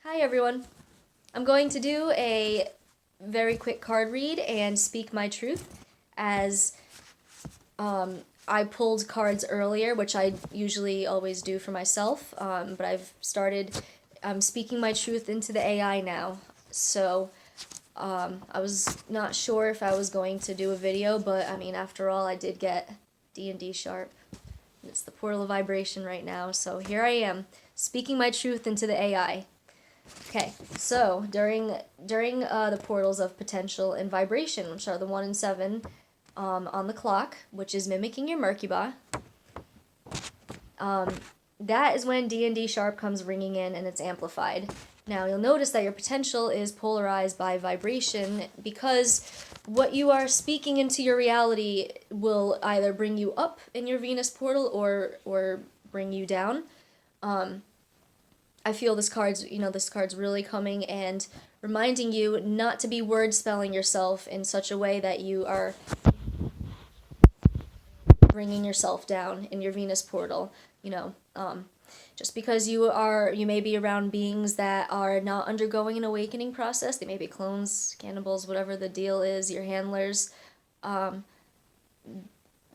Hi everyone. I'm going to do a very quick card read and speak my truth as I pulled cards earlier, which I usually always do for myself, but I've started speaking my truth into the AI now. So I was not sure if I was going to do a video, but I mean, after all, I did get D&D Sharp. It's the portal of vibration right now, so here I am, speaking my truth into the AI. Okay, so during the portals of potential and vibration, which are the 1 and 7 on the clock, which is mimicking your Merkaba, that is when D&D Sharp comes ringing in and it's amplified. Now you'll notice that your potential is polarized by vibration because what you are speaking into your reality will either bring you up in your Venus portal or bring you down. I feel this card's really coming and reminding you not to be word spelling yourself in such a way that you are bringing yourself down in your Venus portal. Just because you may be around beings that are not undergoing an awakening process. They may be clones, cannibals, whatever the deal is, your handlers.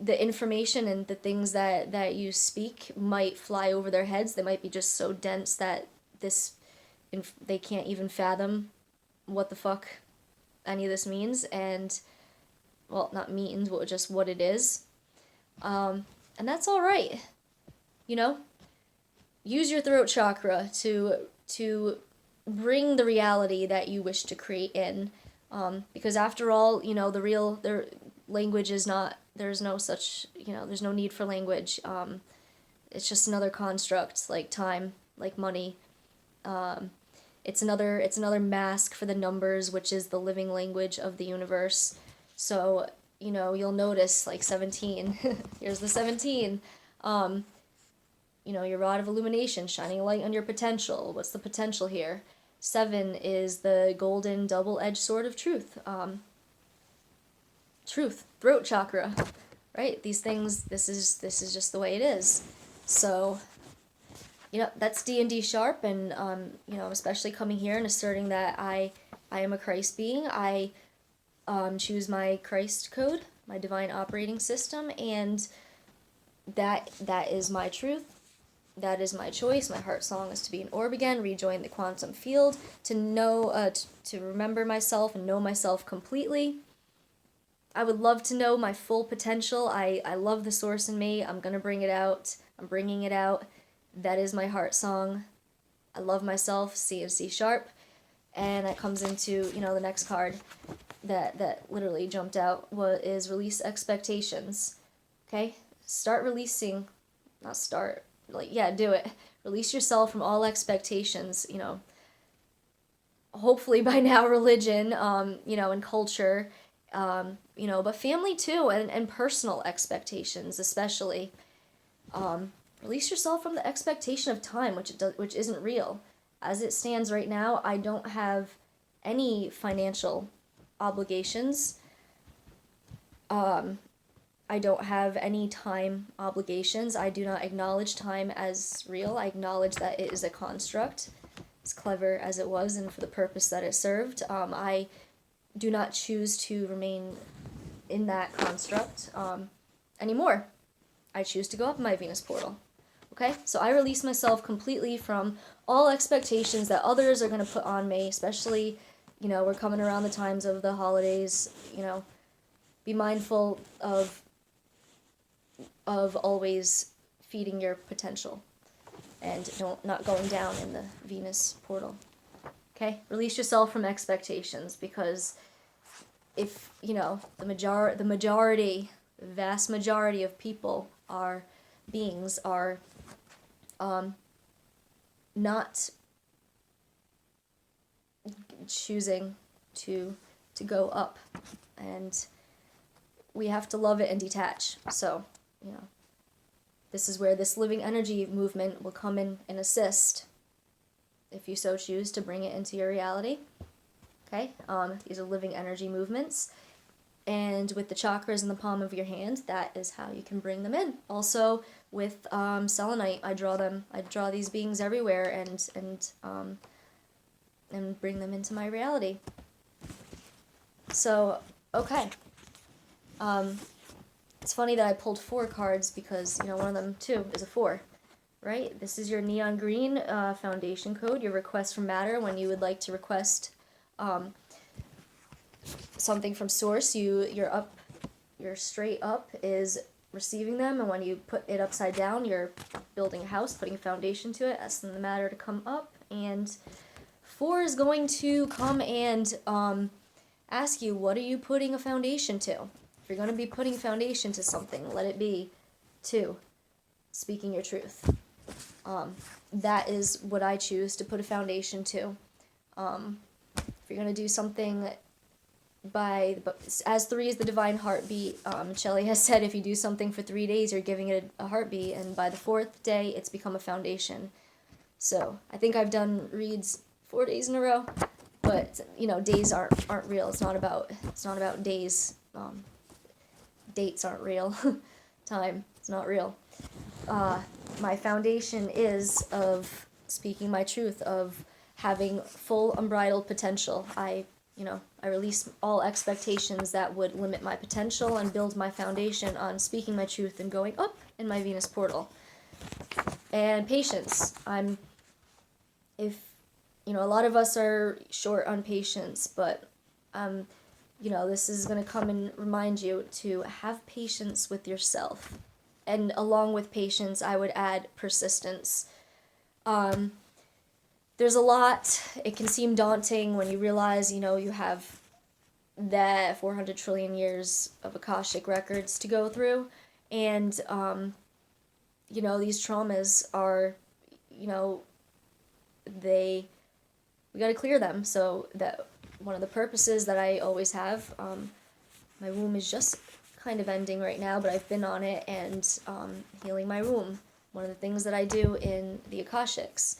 The information and the things that you speak might fly over their heads. They might be just so dense that they can't even fathom what the fuck any of this means, and well, not means, but just what it is. And that's all right. Use your throat chakra to bring the reality that you wish to create in. Because after all, the language is not, there's no such, there's no need for language. It's just another construct, like time, like money. It's another mask for the numbers, which is the living language of the universe. So, you'll notice, like, 17. Here's the 17. Your rod of illumination, shining a light on your potential. What's the potential here? 7 is the golden double-edged sword of truth. Truth, throat chakra, right? These things, this is just the way it is. So, that's D&D Sharp, and especially coming here and asserting that I am a Christ being. I choose my Christ code, my divine operating system, and that is my truth. That is my choice. My heart song is to be an orb again, rejoin the quantum field, to know, to remember myself and know myself completely. I would love to know my full potential. I love the source in me. I'm gonna bring it out. I'm bringing it out. That is my heart song. I love myself, C and C sharp. And that comes into, the next card that literally jumped out is release expectations. Okay? Start releasing, not start, do it. Release yourself from all expectations, hopefully by now religion, and culture, but family too, and personal expectations especially. Release yourself from the expectation of time, which isn't real. As it stands right now, I don't have any financial obligations. I don't have any time obligations. I do not acknowledge time as real. I acknowledge that it is a construct, as clever as it was and for the purpose that it served. I do not choose to remain in that construct anymore. I choose to go up my Venus portal. Okay? So I release myself completely from all expectations that others are going to put on me, especially, we're coming around the times of the holidays, be mindful of always feeding your potential and not going down in the Venus portal. Okay? Release yourself from expectations, because if, the vast majority of people beings are not choosing to go up, and we have to love it and detach. So, this is where this living energy movement will come in and assist, if you so choose to bring it into your reality. Okay? These are living energy movements. And with the chakras in the palm of your hand, that is how you can bring them in. Also, with selenite, I draw these beings everywhere, and and bring them into my reality. So, okay. It's funny that I pulled 4 cards because, you know, one of them, too, is a 4, right? This is your neon green foundation code, your request from matter. When you would like to request something from source, your straight up is receiving them, and when you put it upside down, you're building a house, putting a foundation to it, asking the matter to come up, and 4 is going to come and ask you, what are you putting a foundation to? If you're going to be putting foundation to something, let it be to speaking your truth. That is what I choose to put a foundation to. If you're going to do something as 3 is the divine heartbeat, Shelley has said if you do something for 3 days, you're giving it a heartbeat, and by the 4th day, it's become a foundation. So, I think I've done reads 4 days in a row, but, you know, days aren't real. It's not about days. Dates aren't real. Time, it's not real. My foundation is of speaking my truth, of having full unbridled potential. I release all expectations that would limit my potential and build my foundation on speaking my truth and going up in my Venus portal. And patience. A lot of us are short on patience, but, this is going to come and remind you to have patience with yourself. And along with patience, I would add persistence. There's a lot. It can seem daunting when you realize, you have that 400 trillion years of Akashic records to go through. And, these traumas are, we got to clear them. So that one of the purposes that I always have, my womb is just kind of ending right now, but I've been on it and healing my womb. One of the things that I do in the Akashics.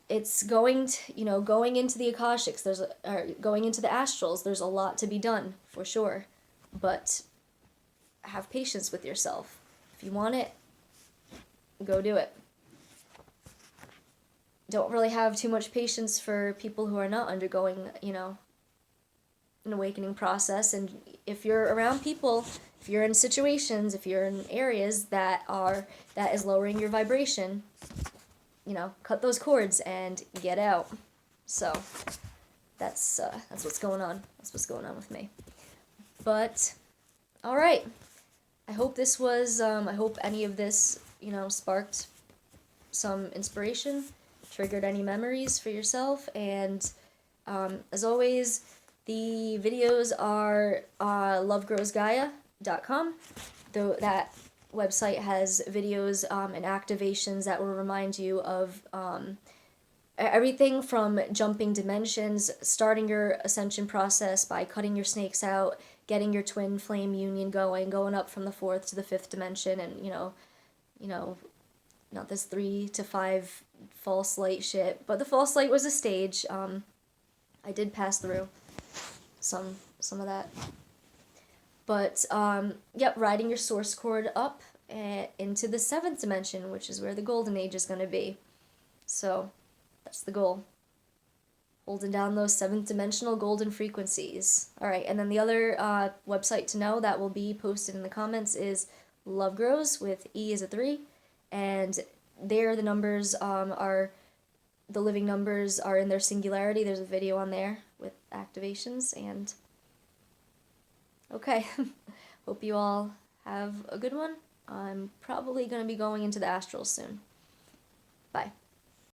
It's going into the Akashics, going into the astrals, there's a lot to be done, for sure. But have patience with yourself. If you want it, go do it. Don't really have too much patience for people who are not undergoing, an awakening process. And if you're around people, if you're in situations, if you're in areas that is lowering your vibration, cut those cords and get out. So that's what's going on. That's what's going on with me. But all right. I hope this was. I hope any of this, sparked some inspiration, triggered any memories for yourself. And as always, the videos are lovegrowsgaia.com. Though that website has videos and activations that will remind you of everything from jumping dimensions, starting your ascension process by cutting your snakes out, getting your twin flame union going up from the 4th to the 5th dimension, and not this 3 to 5 false light shit, but the false light was a stage. I did pass through some of that. But, riding your source cord up into the 7th dimension, which is where the golden age is going to be. So, that's the goal. Holding down those 7th dimensional golden frequencies. Alright, and then the other website to know that will be posted in the comments is Love Grows, with E as a 3. And there the numbers the living numbers are in their singularity. There's a video on there with activations, and okay. Hope you all have a good one. I'm probably going to be going into the astrals soon. Bye.